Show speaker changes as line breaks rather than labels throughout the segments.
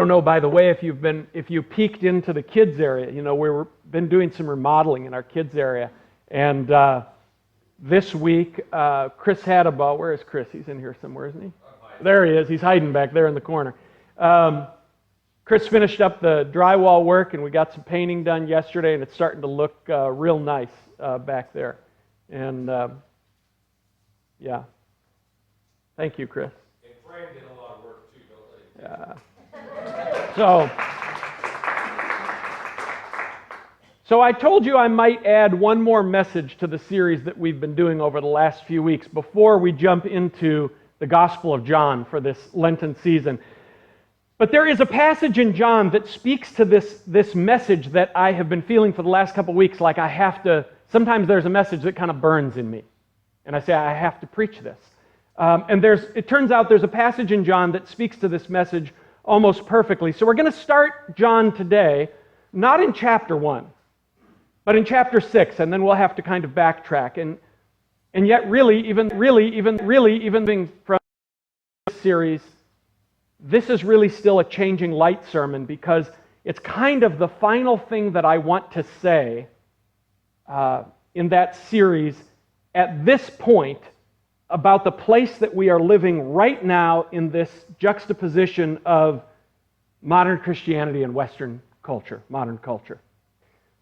don't know, by the way, if you peeked into the kids area, we've been doing some remodeling in our kids area, and this week Chris Hadaba, where is Chris? He's in here somewhere, isn't he? There he is. He's hiding back there in the corner. Chris finished up the drywall work, and we got some painting done yesterday, and it's starting to look real nice back there. And yeah, thank you, Chris.
And Fran did a lot of work too, don't they?
Yeah. So I told you I might add one more message to the series that we've been doing over the last few weeks before we jump into the Gospel of John for this Lenten season. But there is a passage in John that speaks to this message that I have been feeling for the last couple of weeks, like I have to, sometimes there's a message that kind of burns in me. And I say, I have to preach this. And it turns out there's a passage in John that speaks to this message almost perfectly. So we're going to start John today, not in chapter 1, but in chapter 6, and then we'll have to kind of backtrack. And yet really, even from this series, this is really still a changing light sermon because it's kind of the final thing that I want to say in that series at this point about the place that we are living right now in this juxtaposition of modern Christianity and Western culture, modern culture.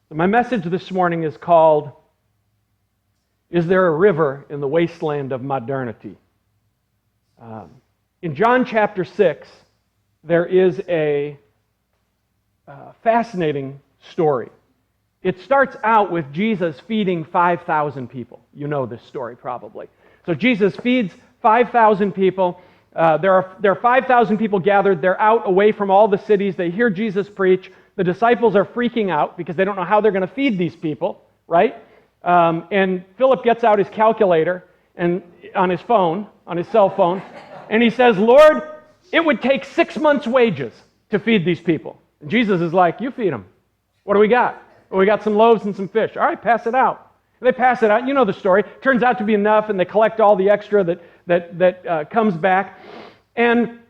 So my message this morning is called, Is There a River in the Wasteland of Modernity? In John chapter 6, there is a fascinating story. It starts out with Jesus feeding 5,000 people. You know this story probably. So Jesus feeds 5,000 people. There are 5,000 people gathered. They're out away from all the cities. They hear Jesus preach. The disciples are freaking out because they don't know how they're going to feed these people, right? And Philip gets out his calculator and on his cell phone, and he says, Lord, it would take 6 months' wages to feed these people. And Jesus is like, you feed them. What do we got? Well, we got some loaves and some fish. All right, pass it out. They pass it out. You know the story. Turns out to be enough, and they collect all the extra that comes back. And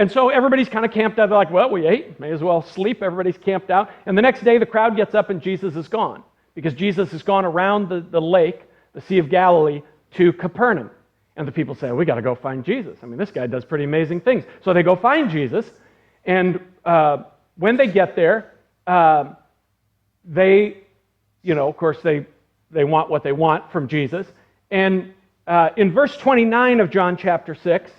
so everybody's kind of camped out. They're like, well, we ate. May as well sleep. Everybody's camped out. And the next day, the crowd gets up, and Jesus is gone because Jesus has gone around the lake, the Sea of Galilee, to Capernaum. And the people say, we got to go find Jesus. I mean, this guy does pretty amazing things. So they go find Jesus, and when they get there, of course, they want what they want from Jesus. And in verse 29 of John chapter 6,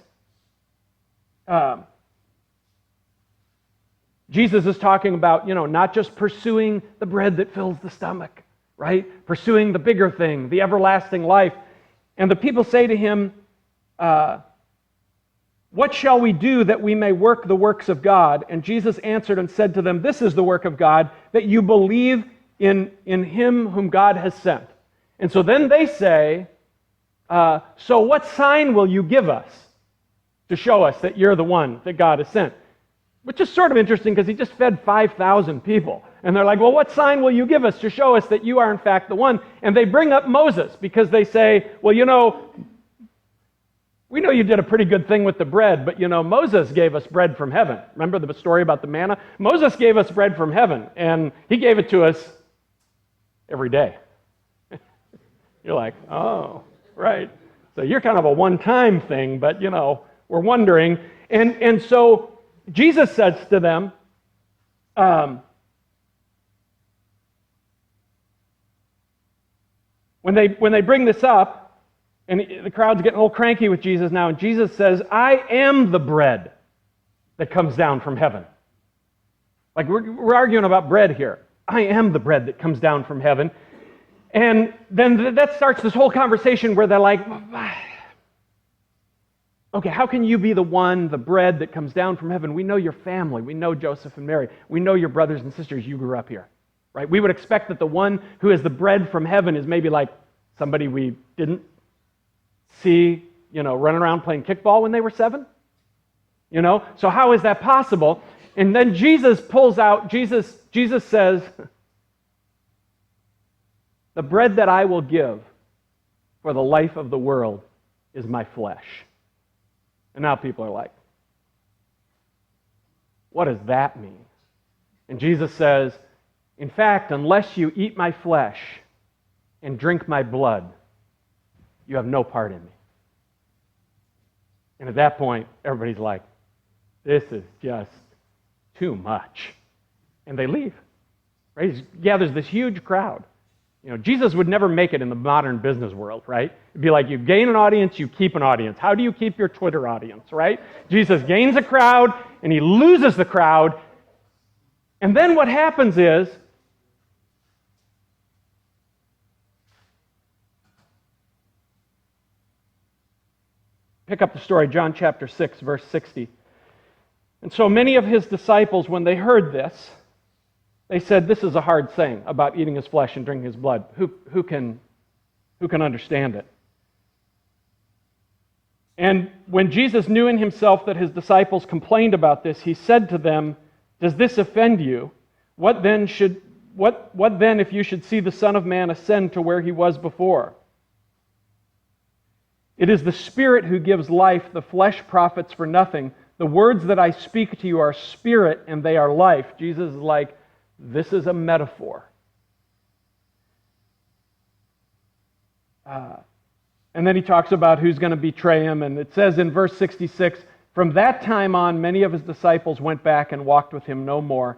Jesus is talking about, not just pursuing the bread that fills the stomach, right? Pursuing the bigger thing, the everlasting life. And the people say to him, what shall we do that we may work the works of God? And Jesus answered and said to them, this is the work of God, that you believe in him whom God has sent. And so then they say, so what sign will you give us to show us that you're the one that God has sent? Which is sort of interesting because he just fed 5,000 people. And they're like, well, what sign will you give us to show us that you are in fact the one? And they bring up Moses because they say, well, we know you did a pretty good thing with the bread, but Moses gave us bread from heaven. Remember the story about the manna? Moses gave us bread from heaven, and he gave it to us every day. You're like, oh, right. So you're kind of a one-time thing, but, we're wondering. And so Jesus says to them, when they bring this up, and the crowd's getting a little cranky with Jesus now, and Jesus says, I am the bread that comes down from heaven. Like we're arguing about bread here. I am the bread that comes down from heaven. And then that starts this whole conversation where they're like, okay, how can you be the one, the bread that comes down from heaven? We know your family. We know Joseph and Mary. We know your brothers and sisters. You grew up here, right? We would expect that the one who is the bread from heaven is maybe like somebody we didn't see, running around playing kickball when they were 7. So how is that possible? And then Jesus says, the bread that I will give for the life of the world is my flesh. And now people are like, What does that mean? And Jesus says, in fact, unless you eat my flesh and drink my blood, you have no part in me. And at that point, everybody's like, this is just too much. And they leave. Right? He gathers this huge crowd. Jesus would never make it in the modern business world, right? It'd be like you gain an audience, you keep an audience. How do you keep your Twitter audience, right? Jesus gains a crowd, and he loses the crowd. And then what happens is, pick up the story, John chapter 6, verse 60. And so many of his disciples, when they heard this, they said, this is a hard saying about eating his flesh and drinking his blood. Who can understand it? And when Jesus knew in himself that his disciples complained about this, he said to them, does this offend you? What then if you should see the Son of Man ascend to where he was before? It is the Spirit who gives life, the flesh profits for nothing. The words that I speak to you are spirit and they are life. Jesus is like, this is a metaphor. And then he talks about who's going to betray him. And it says in verse 66, from that time on, many of his disciples went back and walked with him no more.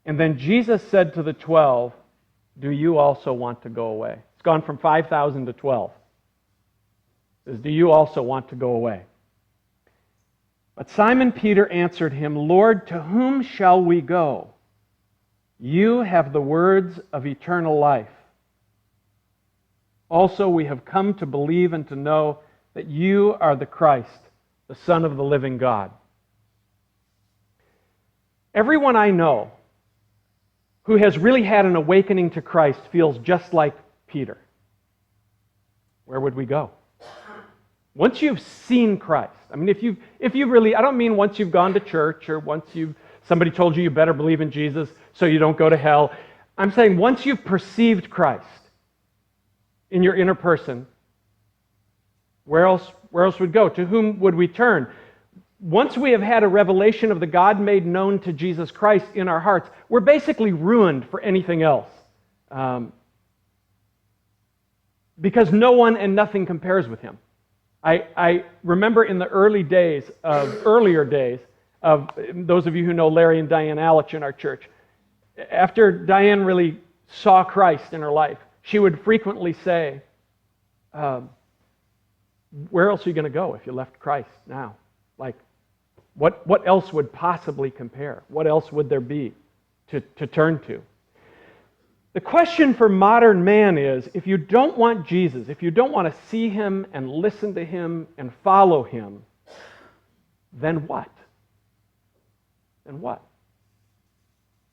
And then Jesus said to the 12, do you also want to go away? It's gone from 5,000 to 12. It says, do you also want to go away? But Simon Peter answered him, Lord, to whom shall we go? You have the words of eternal life. Also, we have come to believe and to know that you are the Christ, the Son of the living God. Everyone I know who has really had an awakening to Christ feels just like Peter. Where would we go? Once you've seen Christ, I mean, if you really, I don't mean once you've gone to church or once somebody told you better believe in Jesus so you don't go to hell. I'm saying once you've perceived Christ in your inner person, where else would go? To whom would we turn? Once we have had a revelation of the God made known to Jesus Christ in our hearts, we're basically ruined for anything else. Because no one and nothing compares with him. I remember in the earlier days of those of you who know Larry and Diane Allich in our church, after Diane really saw Christ in her life, she would frequently say, where else are you going to go if you left Christ now? Like, what else would possibly compare? What else would there be to turn to? The question for modern man is, if you don't want Jesus, if you don't want to see him and listen to him and follow him, then what? Then what?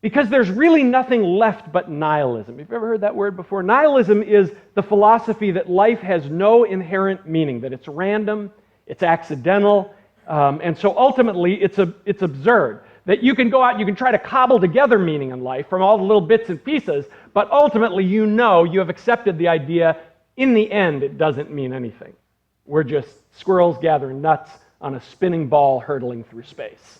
Because there's really nothing left but nihilism. Have you ever heard that word before? Nihilism is the philosophy that life has no inherent meaning, that it's random, it's accidental, and so ultimately it's absurd. That you can go out and you can try to cobble together meaning in life from all the little bits and pieces, but ultimately you have accepted the idea, in the end it doesn't mean anything. We're just squirrels gathering nuts on a spinning ball hurtling through space.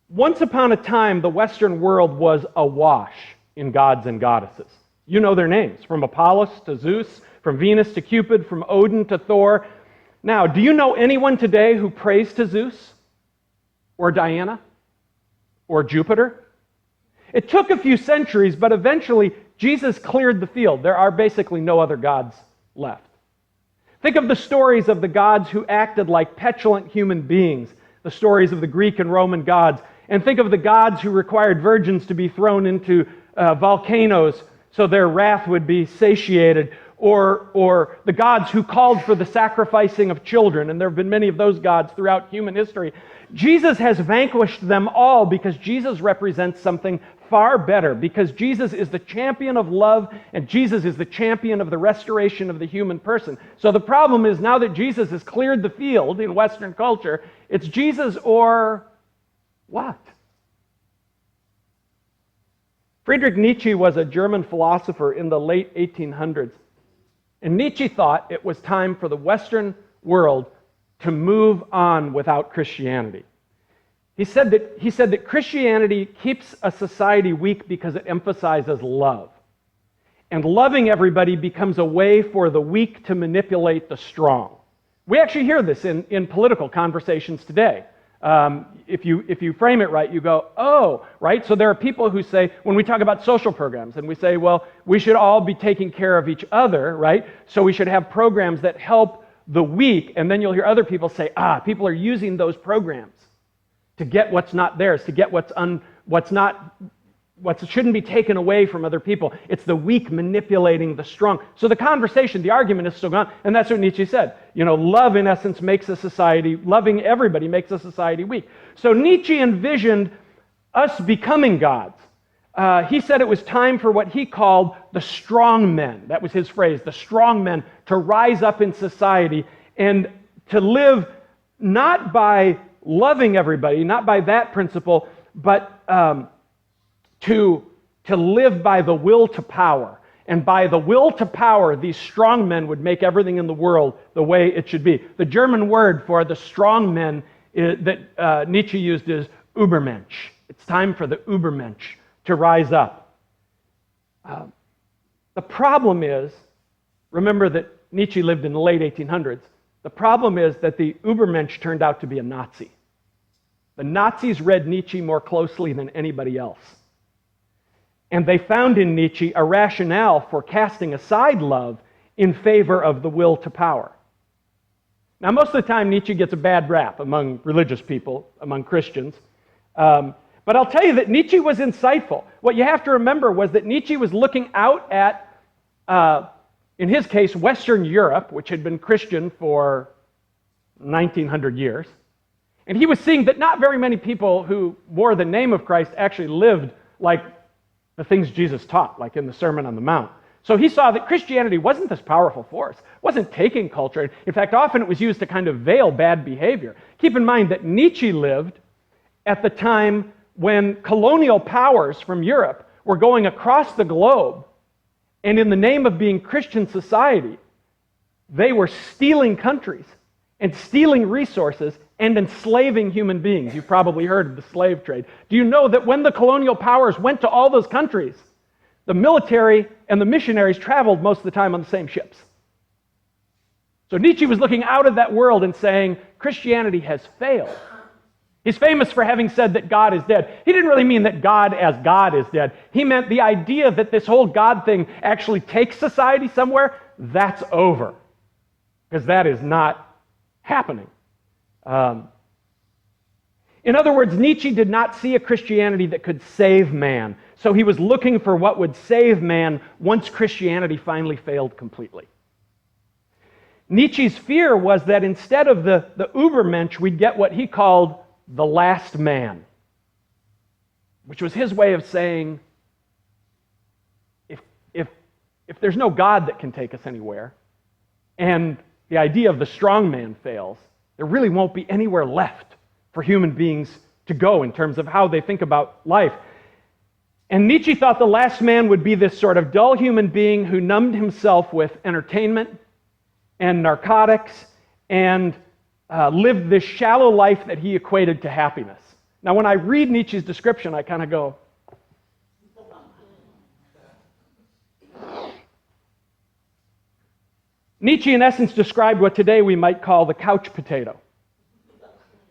Once upon a time, the Western world was awash in gods and goddesses. You know their names, from Apollos to Zeus, from Venus to Cupid, from Odin to Thor. Now, do you know anyone today who prays to Zeus or Diana or Jupiter? It took a few centuries, but eventually Jesus cleared the field. There are basically no other gods left. Think of the stories of the gods who acted like petulant human beings, the stories of the Greek and Roman gods. And think of the gods who required virgins to be thrown into volcanoes so their wrath would be satiated, or the gods who called for the sacrificing of children, and there have been many of those gods throughout human history. Jesus has vanquished them all because Jesus represents something far better, because Jesus is the champion of love, and Jesus is the champion of the restoration of the human person. So the problem is, now that Jesus has cleared the field in Western culture, it's Jesus or what? Friedrich Nietzsche was a German philosopher in the late 1800s. And Nietzsche thought it was time for the Western world to move on without Christianity. He said that Christianity keeps a society weak because it emphasizes love. And loving everybody becomes a way for the weak to manipulate the strong. We actually hear this in political conversations today. If you frame it right, you go, oh, right? So there are people who say, when we talk about social programs, and we say, well, we should all be taking care of each other, right? So we should have programs that help the weak. And then you'll hear other people say, people are using those programs to get what's not theirs, to get what shouldn't be taken away from other people. It's the weak manipulating the strong. So the conversation, the argument is still gone, and that's what Nietzsche said. Love in essence makes a society, loving everybody makes a society weak. So Nietzsche envisioned us becoming gods. He said it was time for what he called the strong men. That was his phrase, the strong men, to rise up in society and to live not by loving everybody, not by that principle, but to live by the will to power. And by the will to power, these strong men would make everything in the world the way it should be. The German word for the strong men that Nietzsche used is Übermensch. It's time for the Übermensch to rise up. The problem is, remember that Nietzsche lived in the late 1800s. The problem is that the Übermensch turned out to be a Nazi. The Nazis read Nietzsche more closely than anybody else. And they found in Nietzsche a rationale for casting aside love in favor of the will to power. Now, most of the time, Nietzsche gets a bad rap among religious people, among Christians. But I'll tell you that Nietzsche was insightful. What you have to remember was that Nietzsche was looking out at, in his case, Western Europe, which had been Christian for 1900 years. And he was seeing that not very many people who wore the name of Christ actually lived like the things Jesus taught, like in the Sermon on the Mount. So he saw that Christianity wasn't this powerful force, wasn't taking culture. In fact, often it was used to kind of veil bad behavior. Keep in mind that Nietzsche lived at the time when colonial powers from Europe were going across the globe, and in the name of being Christian society, they were stealing countries and stealing resources and enslaving human beings. You've probably heard of the slave trade. Do you know that when the colonial powers went to all those countries, the military and the missionaries traveled most of the time on the same ships? So Nietzsche was looking out of that world and saying, Christianity has failed. He's famous for having said that God is dead. He didn't really mean that God as God is dead. He meant the idea that this whole God thing actually takes society somewhere, that's over. Because that is not happening. In other words, Nietzsche did not see a Christianity that could save man. So he was looking for what would save man once Christianity finally failed completely. Nietzsche's fear was that instead of the Übermensch, we'd get what he called the last man, which was his way of saying, if there's no God that can take us anywhere, and the idea of the strong man fails, there really won't be anywhere left for human beings to go in terms of how they think about life. And Nietzsche thought the last man would be this sort of dull human being who numbed himself with entertainment and narcotics and lived this shallow life that he equated to happiness. Now, when I read Nietzsche's description, I kind of go, Nietzsche, in essence, described what today we might call the couch potato.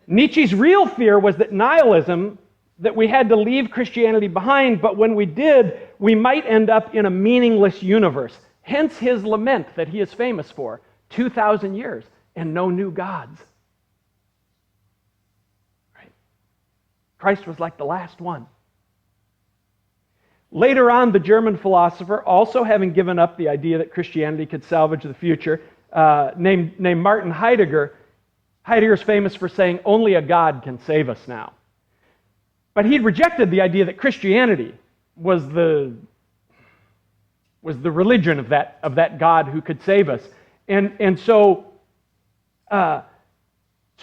Nietzsche's real fear was that nihilism, that we had to leave Christianity behind, but when we did, we might end up in a meaningless universe. Hence his lament that he is famous for, 2,000 years and no new gods. Right? Christ was like the last one. Later on, the German philosopher, also having given up the idea that Christianity could salvage the future, named Martin Heidegger. Heidegger's famous for saying, only a God can save us now. But he'd rejected the idea that Christianity was the religion of that God who could save us. And so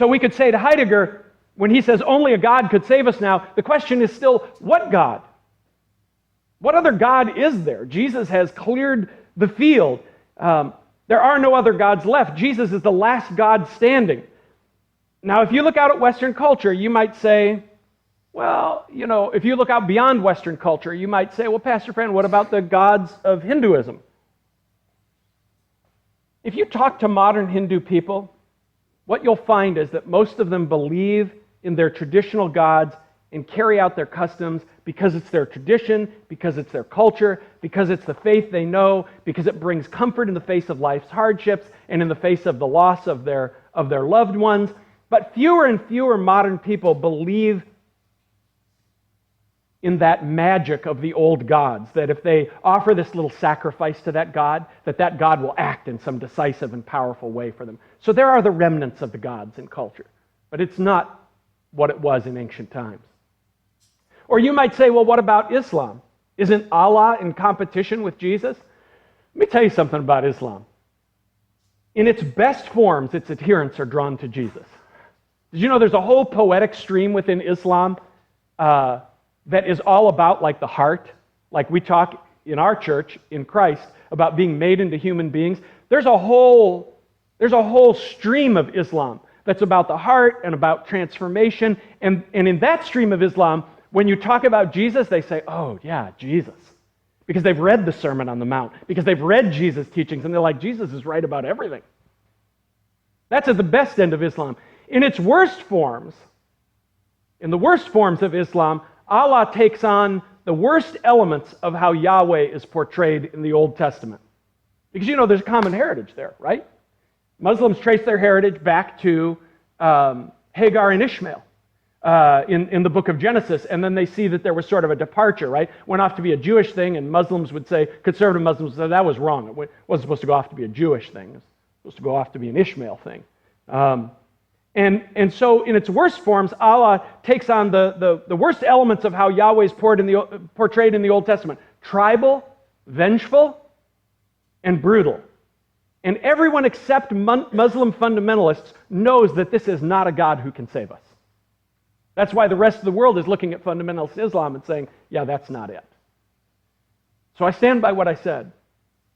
we could say to Heidegger, when he says only a God could save us now, the question is still, what God? What other God is there? Jesus has cleared the field. There are no other gods left. Jesus is the last God standing. Now, if you look out at Western culture, you might say, well, if you look out beyond Western culture, you might say, well, Pastor Fran, what about the gods of Hinduism? If you talk to modern Hindu people, what you'll find is that most of them believe in their traditional gods and carry out their customs because it's their tradition, because it's their culture, because it's the faith they know, because it brings comfort in the face of life's hardships and in the face of the loss of their loved ones. But fewer and fewer modern people believe in that magic of the old gods, that if they offer this little sacrifice to that God will act in some decisive and powerful way for them. So there are the remnants of the gods in culture, but it's not what it was in ancient times. Or you might say, well, what about Islam? Isn't Allah in competition with Jesus? Let me tell you something about Islam. In its best forms, its adherents are drawn to Jesus. Did you know there's a whole poetic stream within Islam that is all about like the heart? Like we talk in our church, in Christ, about being made into human beings. There's a whole stream of Islam that's about the heart and about transformation. And in that stream of Islam, when you talk about Jesus, they say, oh, yeah, Jesus. Because they've read the Sermon on the Mount. Because they've read Jesus' teachings, and they're like, Jesus is right about everything. That's at the best end of Islam. In its worst forms, in the worst forms of Islam, Allah takes on the worst elements of how Yahweh is portrayed in the Old Testament. Because, there's a common heritage there, right? Muslims trace their heritage back to Hagar and Ishmael. In the book of Genesis, and then they see that there was sort of a departure, right? Went off to be a Jewish thing, and Muslims would say, conservative Muslims would say, that was wrong. It wasn't supposed to go off to be a Jewish thing. It was supposed to go off to be an Ishmael thing. And so in its worst forms, Allah takes on the worst elements of how Yahweh is portrayed in the Old Testament. Tribal, vengeful, and brutal. And everyone except Muslim fundamentalists knows that this is not a God who can save us. That's why the rest of the world is looking at fundamentalist Islam and saying, yeah, that's not it. So I stand by what I said.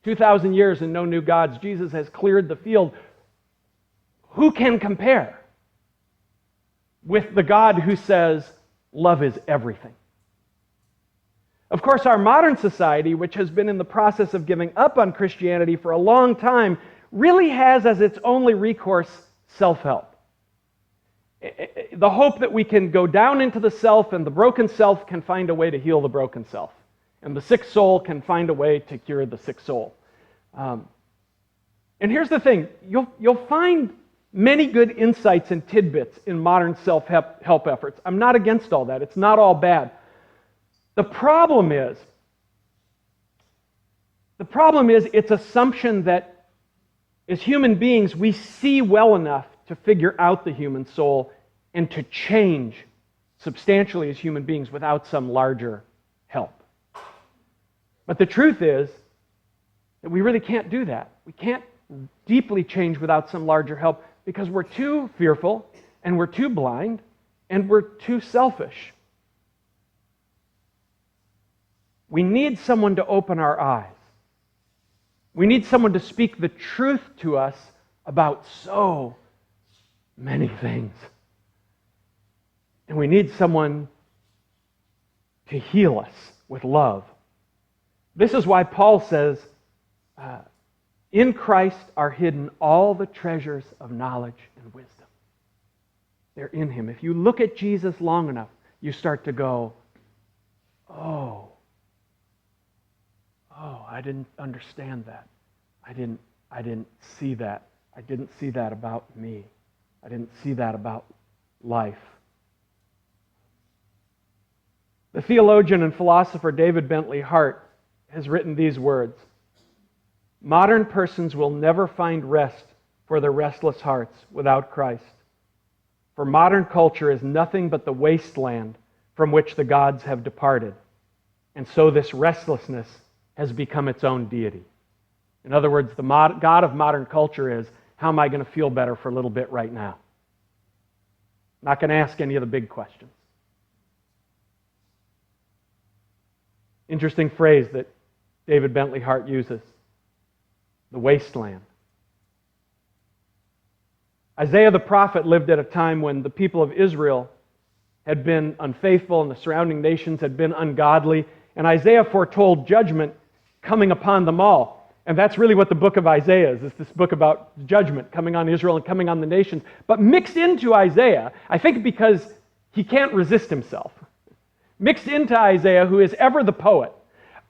2,000 years and no new gods. Jesus has cleared the field. Who can compare with the God who says, love is everything? Of course, our modern society, which has been in the process of giving up on Christianity for a long time, really has as its only recourse self-help. The hope that we can go down into the self, and the broken self can find a way to heal the broken self. And the sick soul can find a way to cure the sick soul. And here's the thing. You'll find many good insights and tidbits in modern self-help efforts. I'm not against all that. It's not all bad. The problem is its assumption that as human beings, we see well enough to figure out the human soul and to change substantially as human beings without some larger help. But the truth is that we really can't do that. We can't deeply change without some larger help because we're too fearful and we're too blind and we're too selfish. We need someone to open our eyes. We need someone to speak the truth to us about so many things. And we need someone to heal us with love. This is why Paul says, in Christ are hidden all the treasures of knowledge and wisdom. They're in Him. If you look at Jesus long enough, you start to go, oh, I didn't understand that. I didn't see that. I didn't see that about me. I didn't see that about life. The theologian and philosopher David Bentley Hart has written these words: modern persons will never find rest for their restless hearts without Christ. For modern culture is nothing but the wasteland from which the gods have departed. And so this restlessness has become its own deity. In other words, the God of modern culture is, how am I going to feel better for a little bit right now? Not going to ask any of the big questions. Interesting phrase that David Bentley Hart uses. The wasteland. Isaiah the prophet lived at a time when the people of Israel had been unfaithful and the surrounding nations had been ungodly, and Isaiah foretold judgment coming upon them all. And that's really what the book of Isaiah is. It's this book about judgment coming on Israel and coming on the nations. But mixed into Isaiah, I think because he can't resist himself, mixed into Isaiah, who is ever the poet,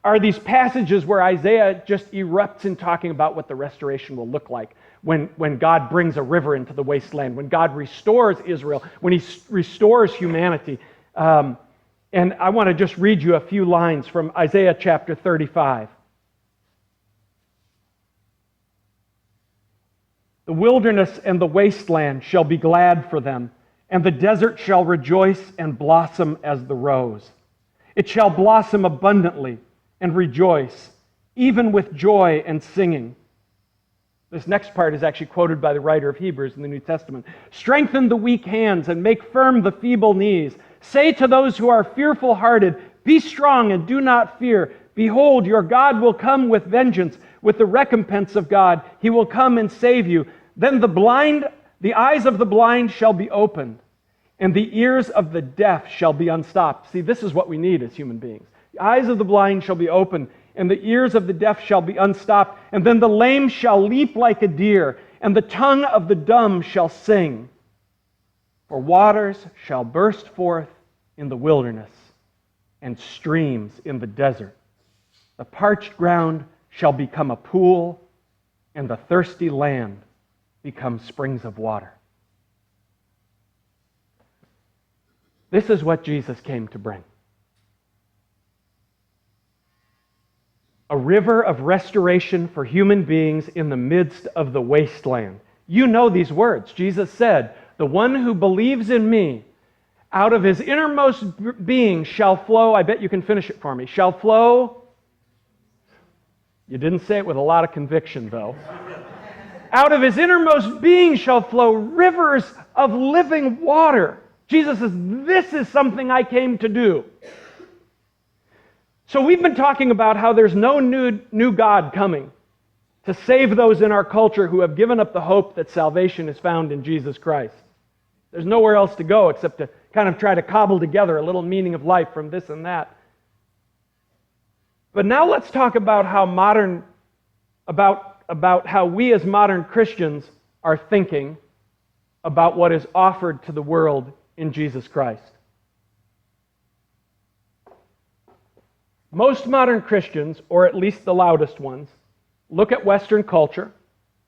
are these passages where Isaiah just erupts in talking about what the restoration will look like when God brings a river into the wasteland, when God restores Israel, when he restores humanity. And I want to just read you a few lines from Isaiah chapter 35. The wilderness and the wasteland shall be glad for them, and the desert shall rejoice and blossom as the rose. It shall blossom abundantly and rejoice, even with joy and singing. This next part is actually quoted by the writer of Hebrews in the New Testament. Strengthen the weak hands and make firm the feeble knees. Say to those who are fearful-hearted, be strong and do not fear. Behold, your God will come with vengeance, with the recompense of God. He will come and save you. Then the eyes of the blind shall be opened, and the ears of the deaf shall be unstopped. See, this is what we need as human beings. The eyes of the blind shall be opened, and the ears of the deaf shall be unstopped. And then the lame shall leap like a deer, and the tongue of the dumb shall sing. For waters shall burst forth in the wilderness, and streams in the desert. The parched ground shall become a pool, and the thirsty land become springs of water. This is what Jesus came to bring. A river of restoration for human beings in the midst of the wasteland. You know these words. Jesus said, the one who believes in me, out of his innermost being shall flow, I bet you can finish it for me, shall flow. You didn't say it with a lot of conviction, though. Out of his innermost being shall flow rivers of living water. Jesus says, this is something I came to do. So we've been talking about how there's no new God coming to save those in our culture who have given up the hope that salvation is found in Jesus Christ. There's nowhere else to go except to kind of try to cobble together a little meaning of life from this and that. But now let's talk about how how we as modern Christians are thinking about what is offered to the world in Jesus Christ. Most modern Christians, or at least the loudest ones, look at Western culture,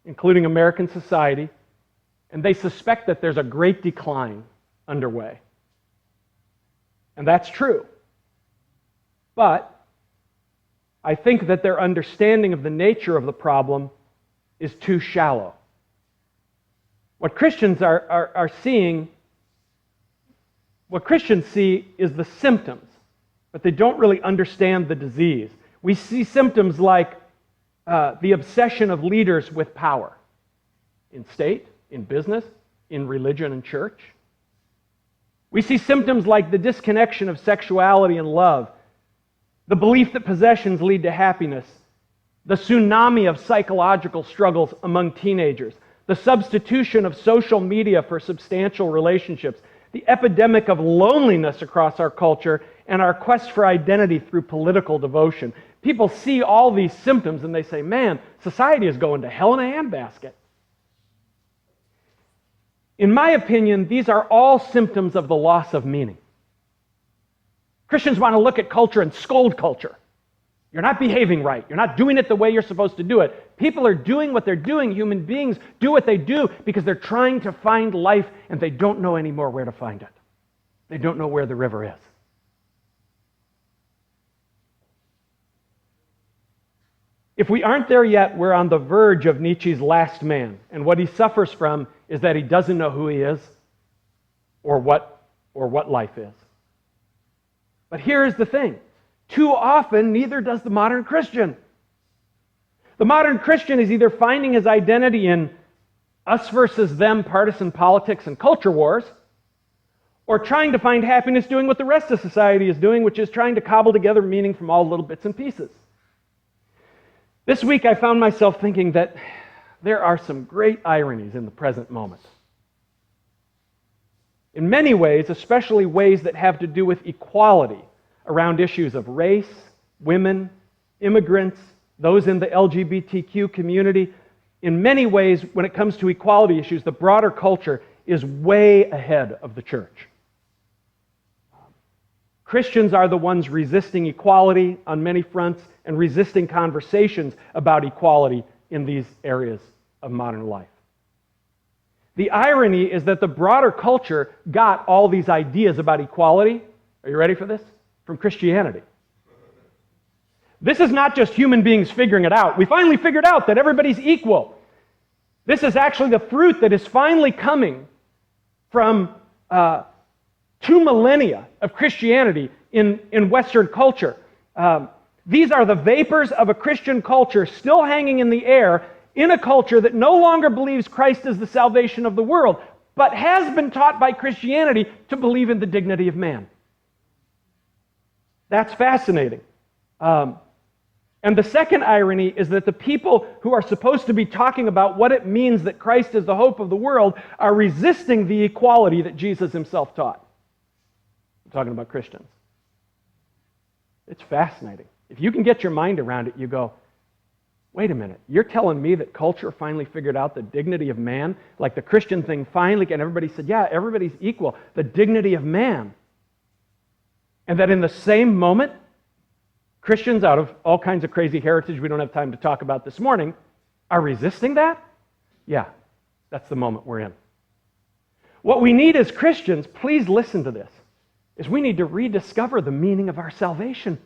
including American society, and they suspect that there's a great decline underway. And that's true. But I think that their understanding of the nature of the problem is too shallow. What Christians are seeing, what Christians see is the symptoms, but they don't really understand the disease. We see symptoms like the obsession of leaders with power in state, in business, in religion and church. We see symptoms like the disconnection of sexuality and love, the belief that possessions lead to happiness, the tsunami of psychological struggles among teenagers, the substitution of social media for substantial relationships, the epidemic of loneliness across our culture, and our quest for identity through political devotion. People see all these symptoms and they say, man, society is going to hell in a handbasket. In my opinion, these are all symptoms of the loss of meaning. Christians want to look at culture and scold culture. You're not behaving right. You're not doing it the way you're supposed to do it. People are doing what they're doing. Human beings do what they do because they're trying to find life and they don't know anymore where to find it. They don't know where the river is. If we aren't there yet, we're on the verge of Nietzsche's last man. And what he suffers from is that he doesn't know who he is or what life is. But here's the thing. Too often, neither does the modern Christian. The modern Christian is either finding his identity in us versus them partisan politics and culture wars, or trying to find happiness doing what the rest of society is doing, which is trying to cobble together meaning from all little bits and pieces. This week I found myself thinking that there are some great ironies in the present moment. in many ways, especially ways that have to do with equality around issues of race, women, immigrants, those in the LGBTQ community. In many ways, when it comes to equality issues, the broader culture is way ahead of the church. Christians are the ones resisting equality on many fronts and resisting conversations about equality in these areas of modern life. The irony is that the broader culture got all these ideas about equality, are you ready for this? From Christianity. This is not just human beings figuring it out. We finally figured out that everybody's equal. This is actually the fruit that is finally coming from 2 millennia of Christianity in Western culture. These are the vapors of a Christian culture still hanging in the air in a culture that no longer believes Christ is the salvation of the world, but has been taught by Christianity to believe in the dignity of man. That's fascinating. And the second irony is that the people who are supposed to be talking about what it means that Christ is the hope of the world are resisting the equality that Jesus himself taught. I'm talking about Christians. It's fascinating. If you can get your mind around it, you go, wait a minute, you're telling me that culture finally figured out the dignity of man? Like the Christian thing finally, and everybody said, yeah, everybody's equal. The dignity of man. And that in the same moment, Christians out of all kinds of crazy heritage we don't have time to talk about this morning are resisting that? Yeah, that's the moment we're in. What we need as Christians, please listen to this, is we need to rediscover the meaning of our salvation.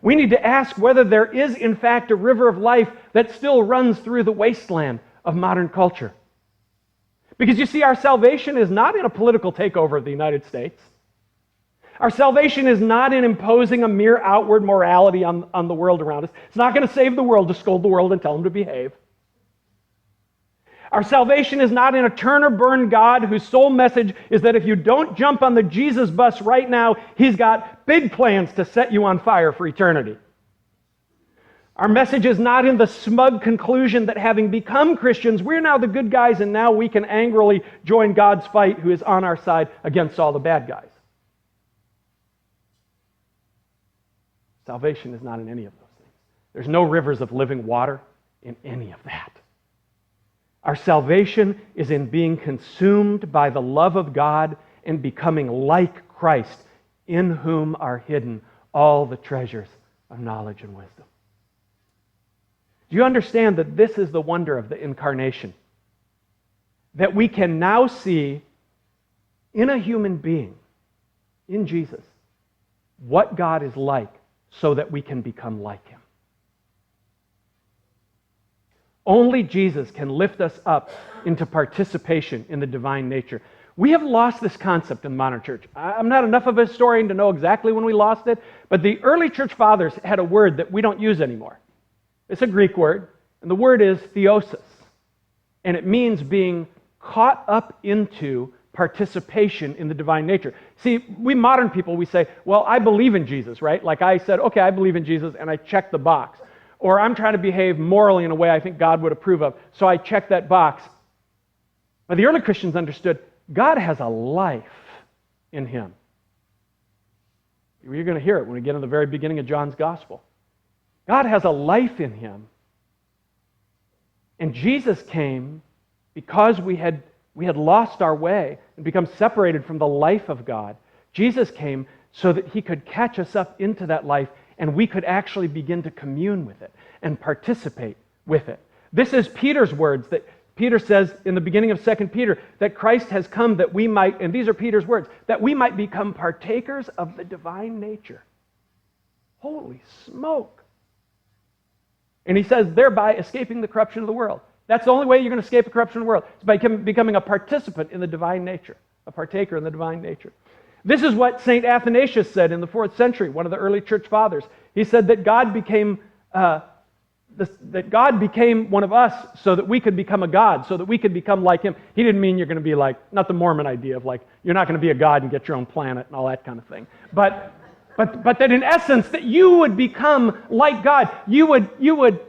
We need to ask whether there is, in fact, a river of life that still runs through the wasteland of modern culture. Because you see, our salvation is not in a political takeover of the United States. Our salvation is not in imposing a mere outward morality on the world around us. It's not going to save the world to scold the world and tell them to behave. Our salvation is not in a turn or burn God whose sole message is that if you don't jump on the Jesus bus right now, he's got big plans to set you on fire for eternity. Our message is not in the smug conclusion that having become Christians, we're now the good guys and now we can angrily join God's fight who is on our side against all the bad guys. Salvation is not in any of those things. There's no rivers of living water in any of that. Our salvation is in being consumed by the love of God and becoming like Christ, in whom are hidden all the treasures of knowledge and wisdom. Do you understand that this is the wonder of the incarnation? That we can now see in a human being, in Jesus, what God is like, so that we can become like him. Only Jesus can lift us up into participation in the divine nature. We have lost this concept in the modern church. I'm not enough of a historian to know exactly when we lost it, but the early church fathers had a word that we don't use anymore. It's a Greek word, and the word is theosis. And it means being caught up into participation in the divine nature. See, we modern people, we say, well, I believe in Jesus, right? Like I said, okay, I believe in Jesus, and I check the box. Or I'm trying to behave morally in a way I think God would approve of, so I check that box. But the early Christians understood God has a life in him. You're going to hear it when we get in the very beginning of John's Gospel. God has a life in him. And Jesus came because we had lost our way and become separated from the life of God. Jesus came so that he could catch us up into that life and we could actually begin to commune with it and participate with it. This is Peter's words that Peter says in the beginning of 2 Peter, that Christ has come that we might, and these are Peter's words, that we might become partakers of the divine nature. Holy smoke. And he says, thereby escaping the corruption of the world. That's the only way you're going to escape the corruption of the world. It's by becoming a participant in the divine nature, a partaker in the divine nature. This is what St. Athanasius said in the 4th century, one of the early church fathers. He said that God became one of us so that we could become a God, so that we could become like him. He didn't mean you're going to be like, not the Mormon idea of like, you're not going to be a God and get your own planet and all that kind of thing. But that in essence, that you would become like God. You would.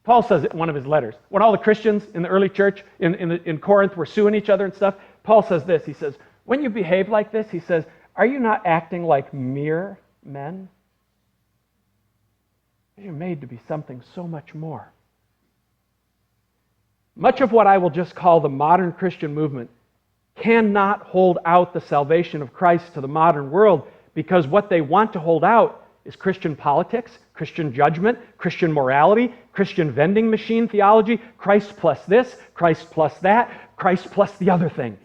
Paul says it in one of his letters. When all the Christians in the early church in Corinth were suing each other and stuff, Paul says this. He says, when you behave like this, he says, are you not acting like mere men? You're made to be something so much more. Much of what I will just call the modern Christian movement cannot hold out the salvation of Christ to the modern world because what they want to hold out is Christian politics, Christian judgment, Christian morality, Christian vending machine theology, Christ plus this, Christ plus that, Christ plus the other thing.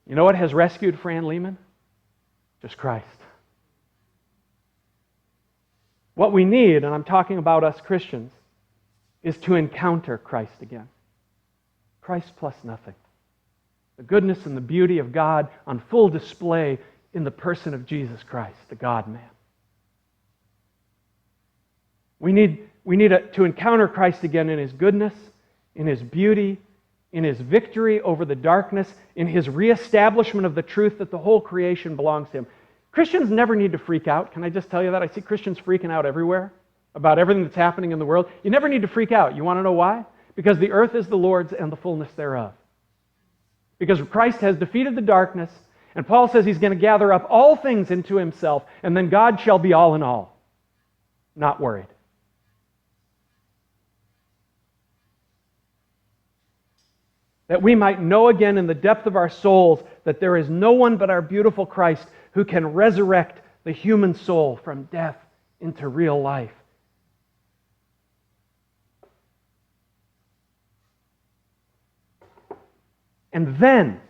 You know what has rescued Fran Lehman? Just Christ. What we need, and I'm talking about us Christians, is to encounter Christ again. Christ plus nothing. The goodness and the beauty of God on full display in the person of Jesus Christ, the God-man. We need to encounter Christ again in His goodness, in His beauty, in His victory over the darkness, in His reestablishment of the truth that the whole creation belongs to Him. Christians never need to freak out. Can I just tell you that? I see Christians freaking out everywhere about everything that's happening in the world. You never need to freak out. You want to know why? Because the earth is the Lord's and the fullness thereof. Because Christ has defeated the darkness, and Paul says He's going to gather up all things into Himself, and then God shall be all in all. Not worried. That we might know again in the depth of our souls that there is no one but our beautiful Christ who can resurrect the human soul from death into real life. And then,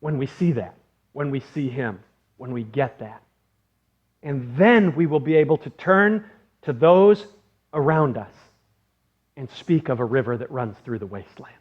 when we see that, when we see Him, when we get that, and then we will be able to turn to those around us and speak of a river that runs through the wasteland.